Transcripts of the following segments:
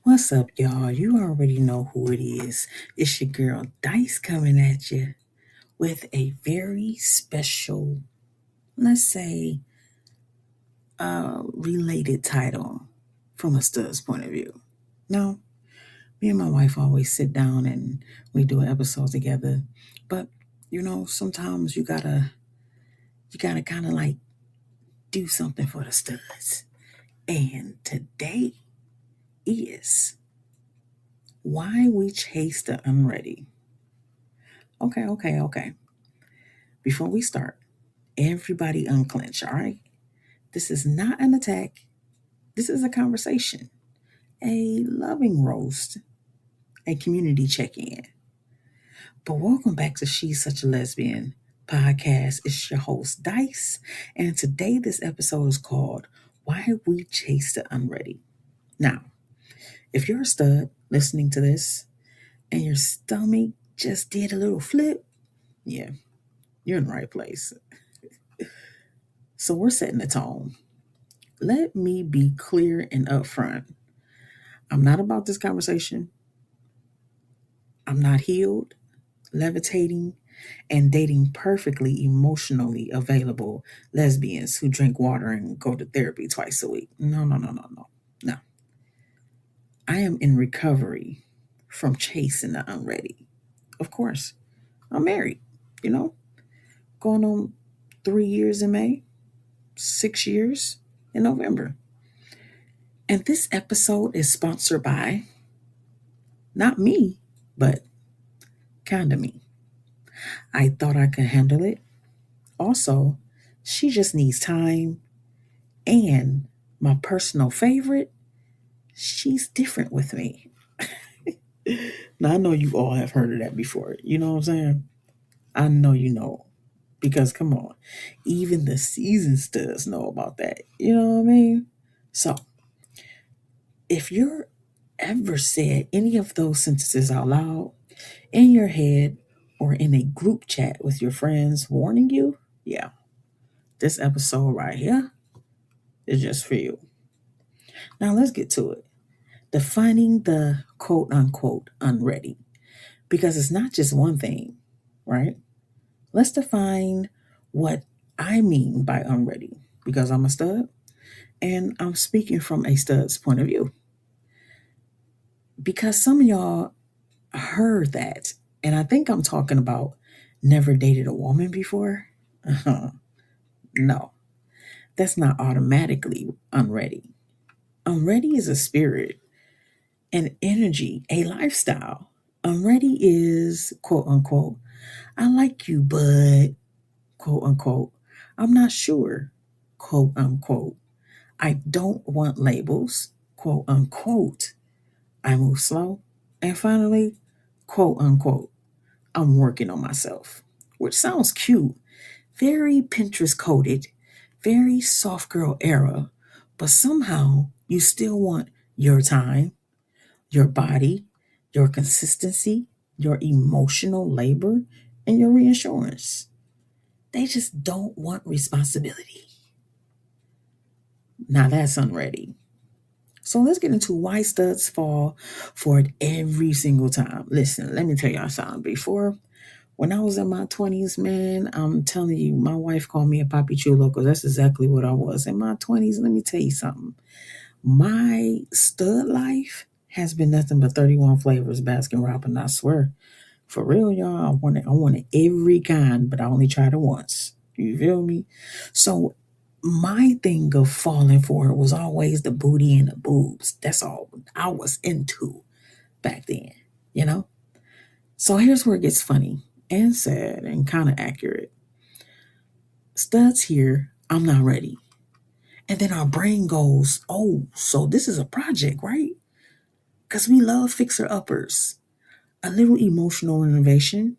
What's up, y'all? You already know who it is. It's your girl Dice coming at you with a very special, let's say, related title from a stud's point of view. Now, me and my wife always sit down and we do an episode together, but sometimes you gotta kind of like do something for the studs. And today is why we chase the unready. Okay. Before we start, everybody unclench, all right? This is not an attack. This is a conversation, a loving roast, a community check in. But welcome back to She's Such a Lesbian podcast. It's your host, Dice. And today, this episode is called Why We Chase the Unready. Now, if you're a stud listening to this and your stomach just did a little flip, yeah, you're in the right place. So we're setting the tone. Let me be clear and upfront. I'm not about this conversation. I'm not healed, levitating, and dating perfectly emotionally available lesbians who drink water and go to therapy twice a week. No. I am in recovery from chasing the unready. Of course, I'm married, going on 3 years in May, 6 years in November. And this episode is sponsored by not me, but kind of me. I thought I could handle it. Also, she just needs time. And my personal favorite, she's different with me. Now, I know you all have heard of that before. You know what I'm saying? I know you know. Because, come on, even the seasoned studs know about that. You know what I mean? So, if you're ever said any of those sentences out loud, in your head, or in a group chat with your friends warning you, yeah, this episode right here is just for you. Now let's get to it. Defining the quote unquote unready. Because it's not just one thing, right? Let's define what I mean by unready. Because I'm a stud and I'm speaking from a stud's point of view. Because some of y'all heard that, and I think I'm talking about never dated a woman before. No, that's not automatically unready. Unready is a spirit, an energy, a lifestyle. Unready is, quote unquote, I like you, but, quote unquote, I'm not sure, quote unquote. I don't want labels, quote unquote. I move slow. And finally, quote unquote, I'm working on myself, which sounds cute, very Pinterest coded, very soft girl era, but somehow you still want your time, your body, your consistency, your emotional labor, and your reassurance. They just don't want responsibility. Now that's unready. So let's get into why studs fall for it every single time. Listen, let me tell y'all something. Before, when I was in my 20s, man, I'm telling you, my wife called me a papi chulo because that's exactly what I was. In my 20s, let me tell you something. My stud life has been nothing but 31 flavors Baskin Robbins, I swear. For real, y'all, I wanted every kind, but I only tried it once. You feel me? So my thing of falling for it was always the booty and the boobs. That's all I was into back then, you know? So here's where it gets funny and sad and kind of accurate. Studs here, I'm not ready. And then our brain goes, oh, so this is a project, right? Because we love fixer uppers, a little emotional renovation,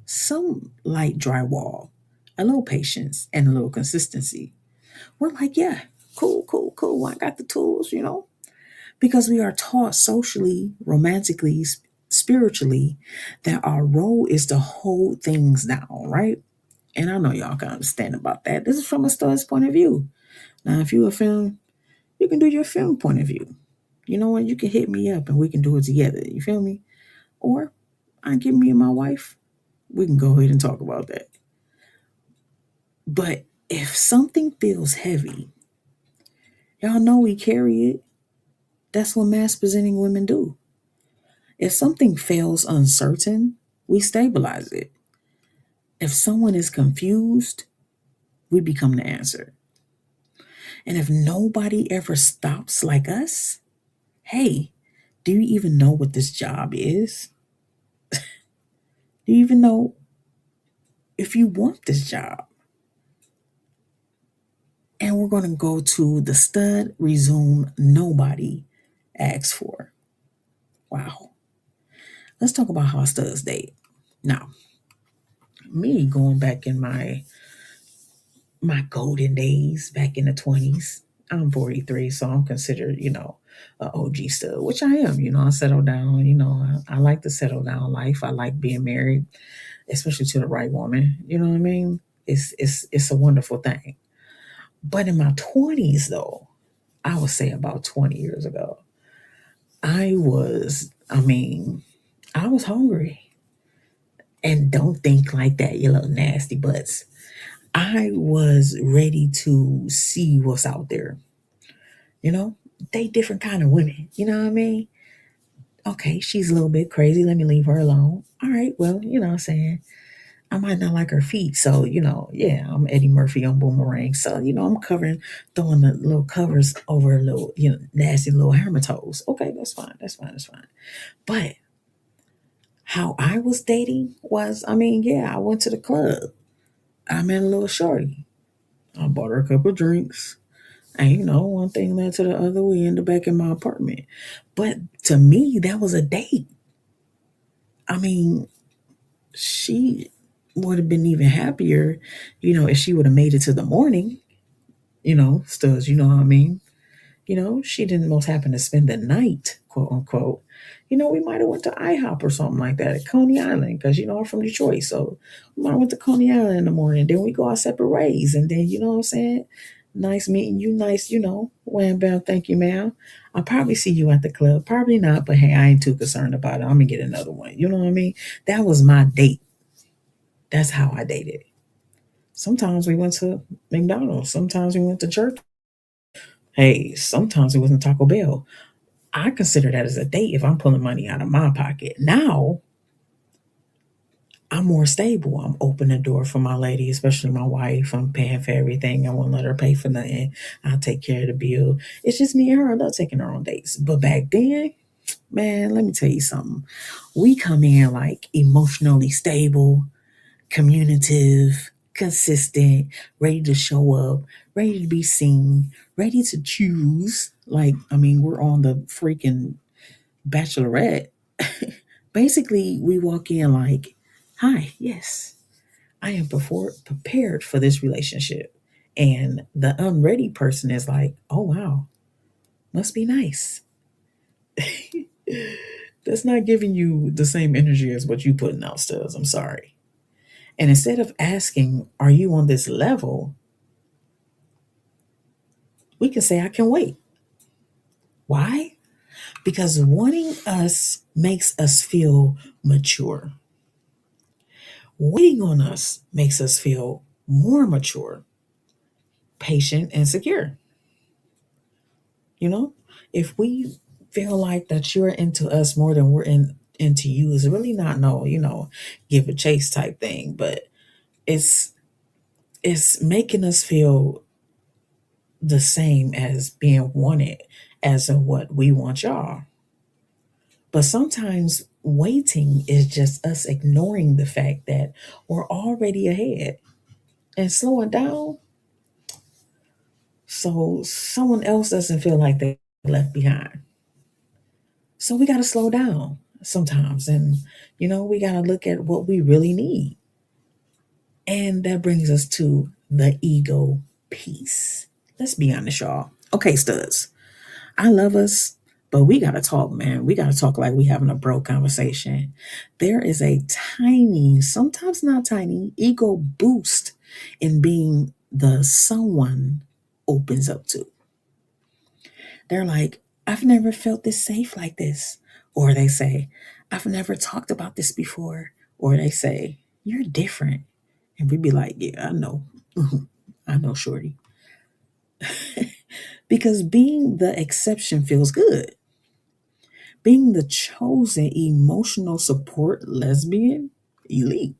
some light drywall, a little patience, and a little consistency. We're like, yeah, cool. I got the tools, because we are taught socially, romantically, spiritually, that our role is to hold things down, right? And I know y'all can understand about that. This is from a stud's point of view. Now, if you're a film, you can do your film point of view. You know what? You can hit me up and we can do it together. You feel me? Or I get me and my wife. We can go ahead and talk about that. But if something feels heavy, y'all know we carry it. That's what mass presenting women do. If something feels uncertain, we stabilize it. If someone is confused, we become the answer. And if nobody ever stops like us, hey, do you even know what this job is? Do you even know if you want this job? And we're going to go to the stud resume nobody asks for. Wow. Let's talk about how studs date. Now, me going back in my golden days, back in the 20s, I'm 43, so I'm considered, an OG stud, which I am. I settle down. I like to settle down life. I like being married, especially to the right woman. You know what I mean? It's a wonderful thing. But in my 20s, though, I would say about 20 years ago, I was hungry. And don't think like that, you little nasty butts. I was ready to see what's out there. They different kind of women. You know what I mean? Okay, she's a little bit crazy. Let me leave her alone. All right, well, you know what I'm saying? I might not like her feet. So, yeah, I'm Eddie Murphy on Boomerang. So, I'm throwing the little covers over a little, nasty little hammer toes. Okay, that's fine. That's fine. That's fine. But how I was dating was, yeah, I went to the club. I met a little shorty. I bought her a couple of drinks. And one thing led to the other. We ended back in my apartment. But to me, that was a date. She would have been even happier, if she would have made it to the morning, studs, you know what I mean? She didn't most happen to spend the night, quote unquote. We might have went to IHOP or something like that at Coney Island, because I'm from Detroit, so we might have went to Coney Island in the morning. Then we go our separate ways, and then you know what I'm saying. Nice meeting you. Nice, wham bam, thank you, ma'am. I'll probably see you at the club. Probably not, but hey, I ain't too concerned about it. I'm gonna get another one. You know what I mean? That was my date. That's how I dated. Sometimes we went to McDonald's. Sometimes we went to church. Hey, sometimes it wasn't Taco Bell. I consider that as a date if I'm pulling money out of my pocket. Now, I'm more stable. I'm opening the door for my lady, especially my wife. I'm paying for everything. I won't let her pay for nothing. I'll take care of the bill. It's just me and her. I love taking her on dates. But back then, man, let me tell you something. We come in like emotionally stable, communicative, consistent, ready to show up, ready to be seen, ready to choose. We're on the freaking Bachelorette. Basically, we walk in like, hi, yes, I am prepared for this relationship. And the unready person is like, oh, wow, must be nice. That's not giving you the same energy as what you putting out, Stubbs. I'm sorry. And instead of asking, are you on this level? We can say, I can wait. Why? Because wanting us makes us feel mature. Waiting on us makes us feel more mature, patient, and secure. If we feel like that you're into us more than into you, it's really not no, give a chase type thing, but it's making us feel the same as being wanted as in what we want y'all. But sometimes waiting is just us ignoring the fact that we're already ahead and slowing down so someone else doesn't feel like they're left behind. So we got to slow down sometimes, and we got to look at what we really need. And that brings us to the ego piece. Let's be honest, y'all. Okay, studs. I love us, but we got to talk, man. We got to talk like we having a bro conversation. There is a tiny, sometimes not tiny, ego boost in being the someone opens up to. They're like, I've never felt this safe like this. Or they say, I've never talked about this before. Or they say, you're different. And we be like, yeah, I know. I know, shorty. Because being the exception feels good. Being the chosen emotional support lesbian, elite.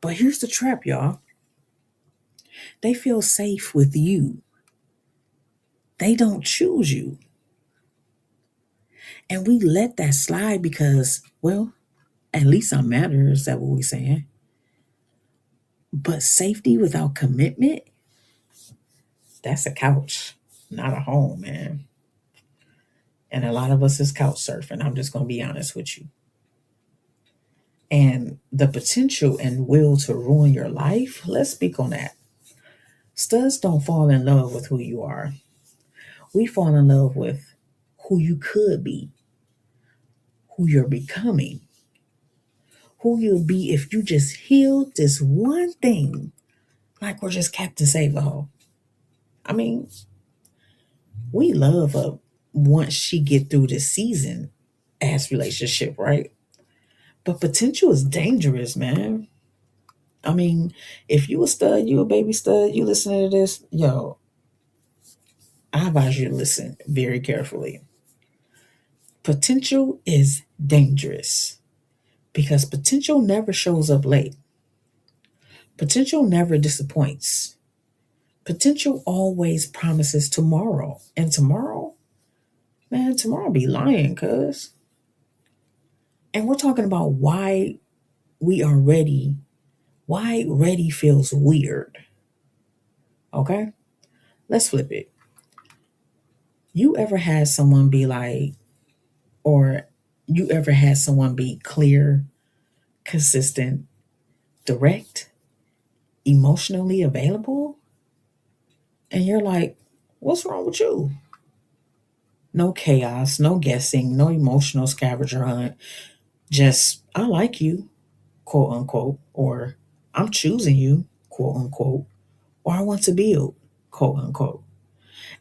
But here's the trap, y'all. They feel safe with you. They don't choose you. And we let that slide because, well, at least I matter. Is that what we're saying? But safety without commitment, that's a couch, not a home, man. And a lot of us is couch surfing. I'm just going to be honest with you. And the potential and will to ruin your life, let's speak on that. Studs don't fall in love with who you are. We fall in love with who you could be, who you're becoming, who you'll be if you just heal this one thing, like we're just Captain Save-A-Ho. I mean, we love her once she get through this season ass relationship, right? But potential is dangerous, man. I mean, if you a stud, you a baby stud, you listening to this, yo, I advise you to listen very carefully. Potential is dangerous because potential never shows up late. Potential never disappoints. Potential always promises tomorrow. And tomorrow, man, tomorrow be lying, cuz. And we're talking about why we are ready. Why ready feels weird. Okay? Let's flip it. You ever had someone be like, or you ever had someone be clear, consistent, direct, emotionally available? And you're like, what's wrong with you? No chaos, no guessing, no emotional scavenger hunt. Just, I like you, quote unquote, or I'm choosing you, quote unquote, or I want to build, quote unquote.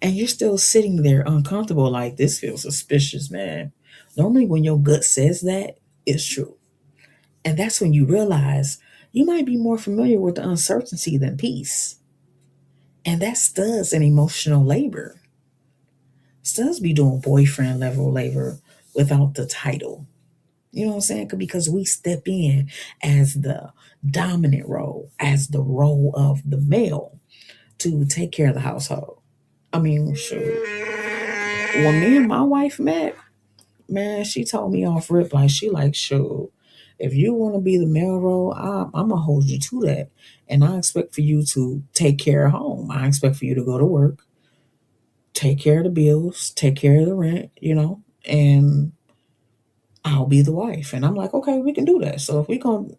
And you're still sitting there uncomfortable, like, this feels suspicious, man. Normally, when your gut says that, it's true. And that's when you realize you might be more familiar with the uncertainty than peace. And that studs an emotional labor. Studs be doing boyfriend level labor without the title. You know what I'm saying? Because we step in as the dominant role, as the role of the male to take care of the household. I mean, sure. When me and my wife met, man, she told me off rip, like, she like, sure, if you want to be the male role, I'm gonna hold you to that. And I expect for you to take care of home. I expect for you to go to work, take care of the bills, take care of the rent, and I'll be the wife. And I'm like, okay, we can do that. So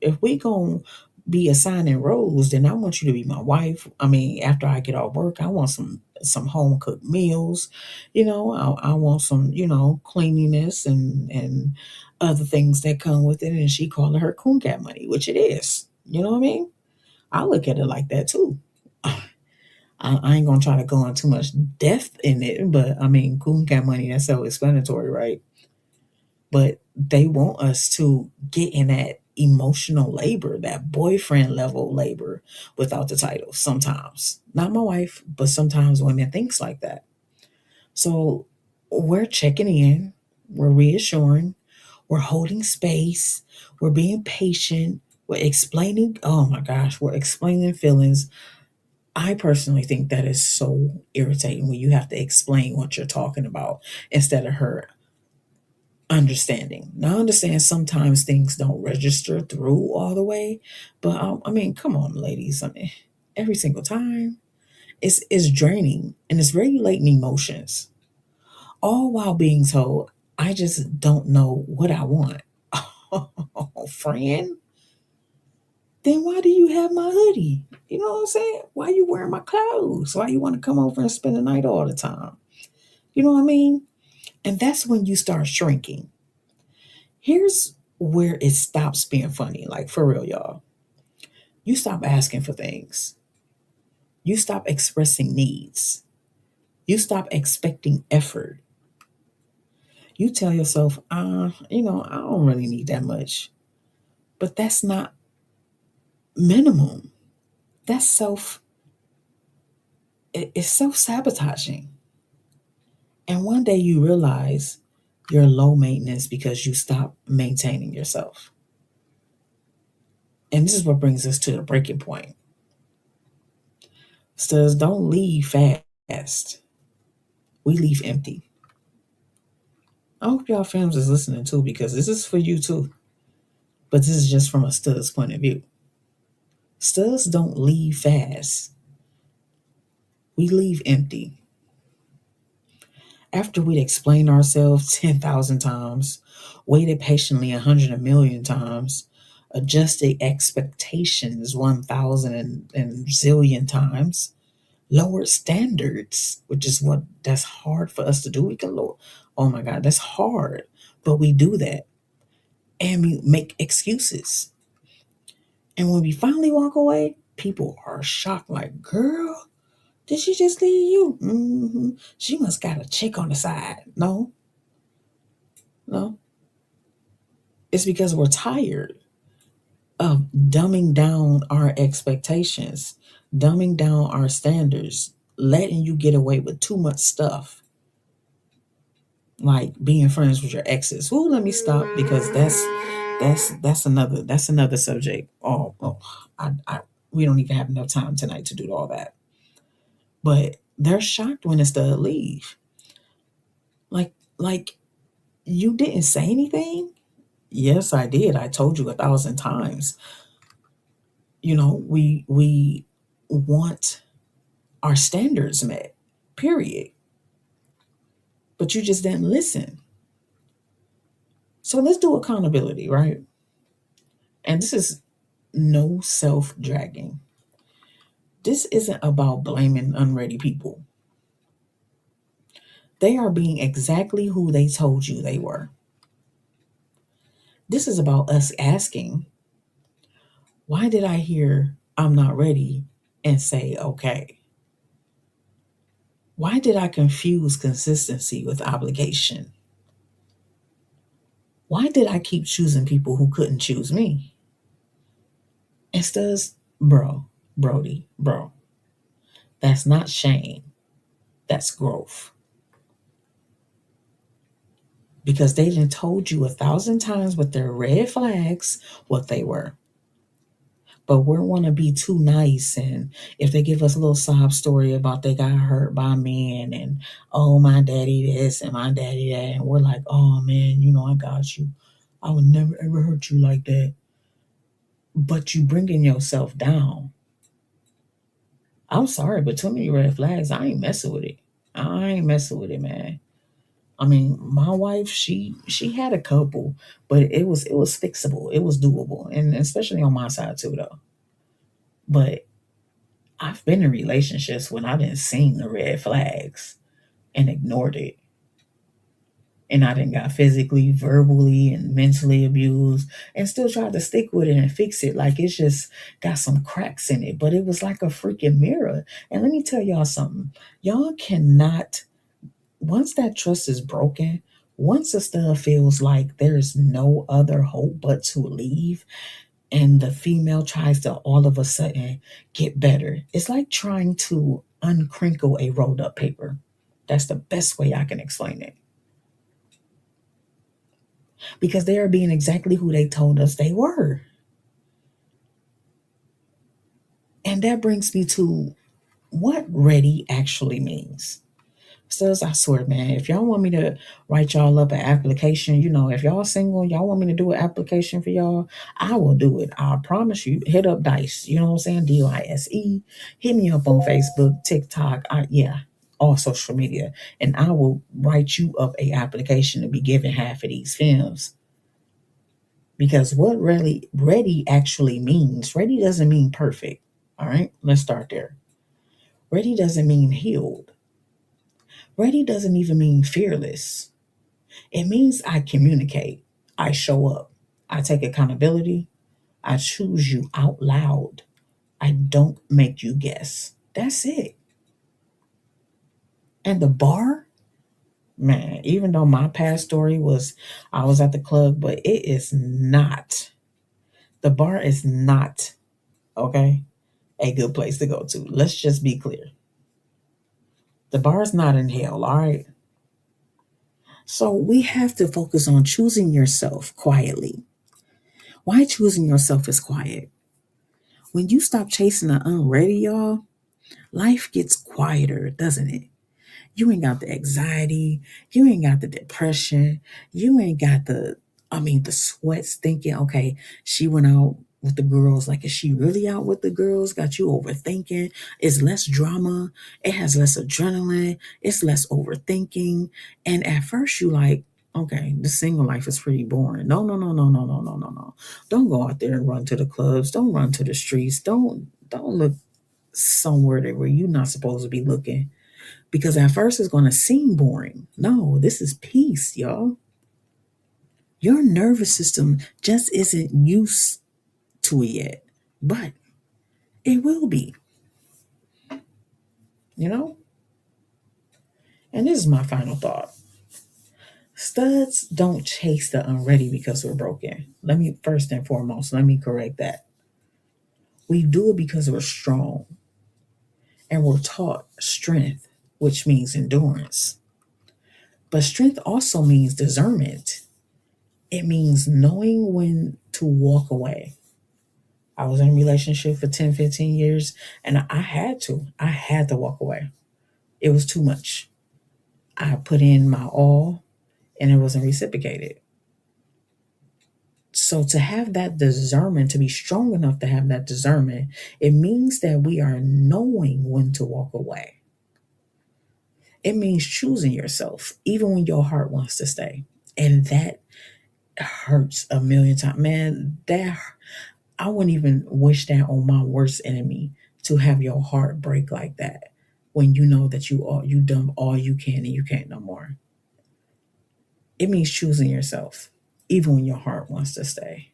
if we gonna be assigning roles, then I want you to be my wife. I mean, after I get off work, I want some home cooked meals. I want some, cleanliness and other things that come with it. And she called it her coon cat money, which it is. You know what I mean? I look at it like that too. I ain't gonna try to go into too much depth in it, but I mean, coon cat money, that's self-explanatory, right? But they want us to get in that emotional labor, that boyfriend level labor without the title sometimes. Not my wife, but sometimes women thinks like that. So we're checking in, we're reassuring, we're holding space, we're being patient, we're explaining, oh my gosh, we're explaining feelings. I personally think that is so irritating when you have to explain what you're talking about instead of her understanding. Now, I understand sometimes things don't register through all the way, but I mean, come on, ladies. I mean, every single time it's draining and it's regulating emotions, all while being told, I just don't know what I want. Oh, friend, then why do you have my hoodie? You know what I'm saying? Why you wearing my clothes? Why you want to come over and spend the night all the time? You know what I mean? And that's when you start shrinking. Here's where it stops being funny. Like, for real, y'all. You stop asking for things. You stop expressing needs. You stop expecting effort. You tell yourself, I don't really need that much. But that's not minimum. That's it's self-sabotaging. And one day you realize you're low maintenance because you stop maintaining yourself. And this is what brings us to the breaking point. Says, don't leave fast. We leave empty. I hope y'all fams is listening too, because this is for you too. But this is just from a stud's point of view. Studs don't leave fast. We leave empty. After we'd explained ourselves 10,000 times, waited patiently 100,000,000 times, adjusted expectations 1,000 and zillion times, lowered standards, which is that's hard for us to do. We can lower. Oh my God, that's hard. But we do that. And we make excuses. And when we finally walk away, people are shocked, like, girl, did she just leave you? Mm-hmm. She must got a chick on the side. No. It's because we're tired of dumbing down our expectations, dumbing down our standards, letting you get away with too much stuff. Like being friends with your exes. Ooh, let me stop, because that's another subject. We don't even have enough time tonight to do all that. But they're shocked when it's the leave. Like you didn't say anything? Yes, I did. I told you 1,000 times. We want our standards met, period. But you just didn't listen. So let's do accountability, right? And this is no self-dragging. This isn't about blaming unready people. They are being exactly who they told you they were. This is about us asking, why did I hear I'm not ready and say okay? Why did I confuse consistency with obligation? Why did I keep choosing people who couldn't choose me? Instead, bro, that's not shame. That's growth. Because they done told you 1,000 times with their red flags what they were. But we want to be too nice, and if they give us a little sob story about they got hurt by men, and oh, my daddy this and my daddy that, and we're like, oh man, I got you. I would never ever hurt you like that. But you bringing yourself down. I'm sorry, but too many red flags. I ain't messing with it, man. I mean, my wife, she had a couple, but it was fixable. It was doable, and especially on my side too, though. But I've been in relationships when I didn't see the red flags and ignored it. And I didn't got physically, verbally, and mentally abused, and still tried to stick with it and fix it. Like it's just got some cracks in it. But it was like a freaking mirror. And let me tell y'all something. Y'all cannot, once that trust is broken, once the stuff feels like there's no other hope but to leave, and the female tries to all of a sudden get better, it's like trying to uncrinkle a rolled up paper. That's the best way I can explain it. Because they are being exactly who they told us they were. And that brings me to what ready actually means. So I swear, man, if y'all want me to write y'all up an application, if y'all single, y'all want me to do an application for y'all, I will do it. I promise you. Hit up Dyse. You know what I'm saying? DYSE. Hit me up on Facebook, TikTok. All social media. And I will write you up a application to be given half of these films. Because what really ready actually means, ready doesn't mean perfect. All right, let's start there. Ready doesn't mean healed. Ready doesn't even mean fearless. It means I communicate, I show up, I take accountability, I choose you out loud, I don't make you guess. That's it. And the bar Man, even though my past story was I was at the club, but it is not, the bar is not, okay, a good place to go to. Let's just be clear. The bar is not in hell, all right? So we have to focus on choosing yourself quietly. Why choosing yourself is quiet? When you stop chasing the unready, y'all, life gets quieter, doesn't it? You ain't got the anxiety. You ain't got the depression. You ain't got the sweats thinking, okay, she went out with the girls. Like, is she really out with the girls? Got you overthinking. It's less drama. It has less adrenaline. It's less overthinking. And at first you like, okay, the single life is pretty boring. No, no, no, no, no, no, no, no, no. Don't go out there and run to the clubs. Don't run to the streets. Don't look somewhere where you're not supposed to be looking, because at first it's going to seem boring. No, this is peace, y'all. Your nervous system just isn't used to it yet, but it will be, you know? And this is my final thought. Studs don't chase the unready because we're broken. First and foremost, let me correct that. We do it because we're strong and we're taught strength, which means endurance. But strength also means discernment. It means knowing when to walk away. I was in a relationship for 10, 15 years, and I had to walk away. It was too much. I put in my all, and it wasn't reciprocated. So to have that discernment, to be strong enough to have that discernment, it means that we are knowing when to walk away. It means choosing yourself, even when your heart wants to stay. And that hurts a million times. Man, I wouldn't even wish that on my worst enemy, to have your heart break like that when you know that you done all you can and you can't no more. It means choosing yourself, even when your heart wants to stay.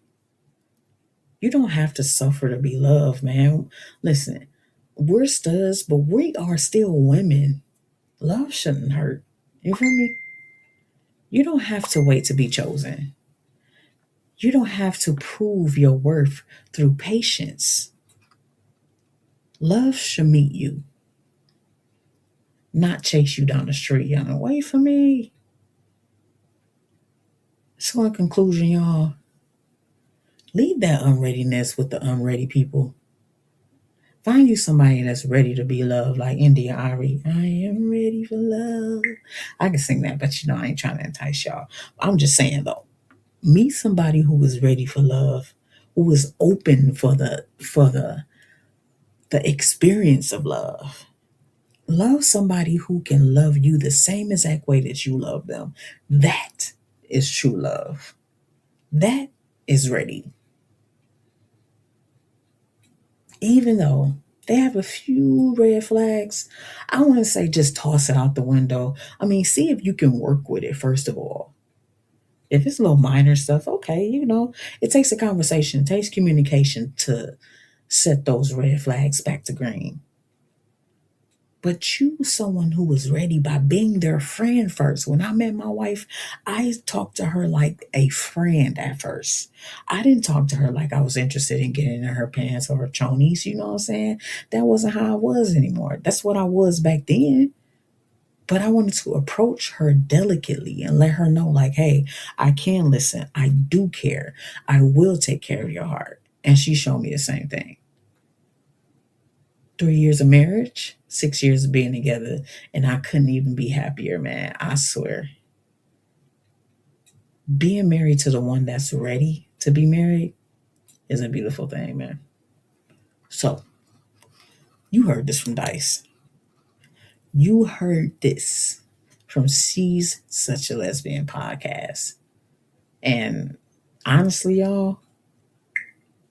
You don't have to suffer to be loved, man. Listen, we're studs, but we are still women. Love shouldn't hurt. You feel me? You don't have to wait to be chosen. You don't have to prove your worth through patience. Love should meet you, not chase you down the street. Y'all, wait for me. So in conclusion, y'all, leave that unreadiness with the unready people. Find you somebody that's ready to be loved, like India Ari. I am ready for love. I can sing that, but I ain't trying to entice y'all. I'm just saying though, meet somebody who is ready for love, who is open for the experience of love. Love somebody who can love you the same exact way that you love them. That is true love. That is ready. Even though they have a few red flags, I want to say just toss it out the window. I mean, see if you can work with it, first of all. If it's a little minor stuff, okay, it takes a conversation, it takes communication to set those red flags back to green. But choose someone who is ready by being their friend first. When I met my wife, I talked to her like a friend at first. I didn't talk to her like I was interested in getting in her pants or her chonies, you know what I'm saying? That wasn't how I was anymore. That's what I was back then. But I wanted to approach her delicately and let her know, like, hey, I can listen. I do care. I will take care of your heart. And she showed me the same thing. 3 years of marriage, 6 years of being together, and I couldn't even be happier, man. I swear. Being married to the one that's ready to be married is a beautiful thing, man. So, you heard this from Dice. You heard this from She's Such a Lesbian podcast. And honestly, y'all,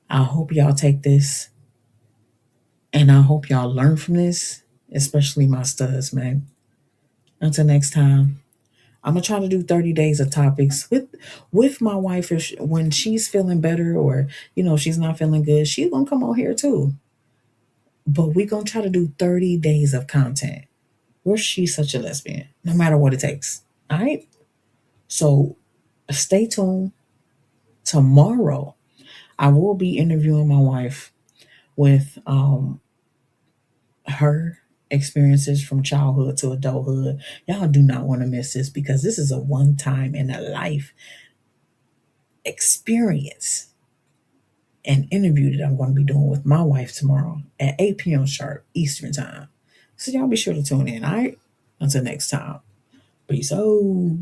I hope y'all take this. And I hope y'all learn from this, especially my studs, man. Until next time, I'm gonna try to do 30 days of topics with my wife. When she's feeling better, or she's not feeling good, she's gonna come on here too. But we're gonna try to do 30 days of content where she's such a lesbian, no matter what it takes. All right. So stay tuned. Tomorrow, I will be interviewing my wife with her experiences from childhood to adulthood. Y'all do not want to miss this because this is a one time in a life experience and interview that I'm going to be doing with my wife tomorrow at 8 p.m. sharp Eastern time. So y'all be sure to tune in. All right. Until next time. Peace out.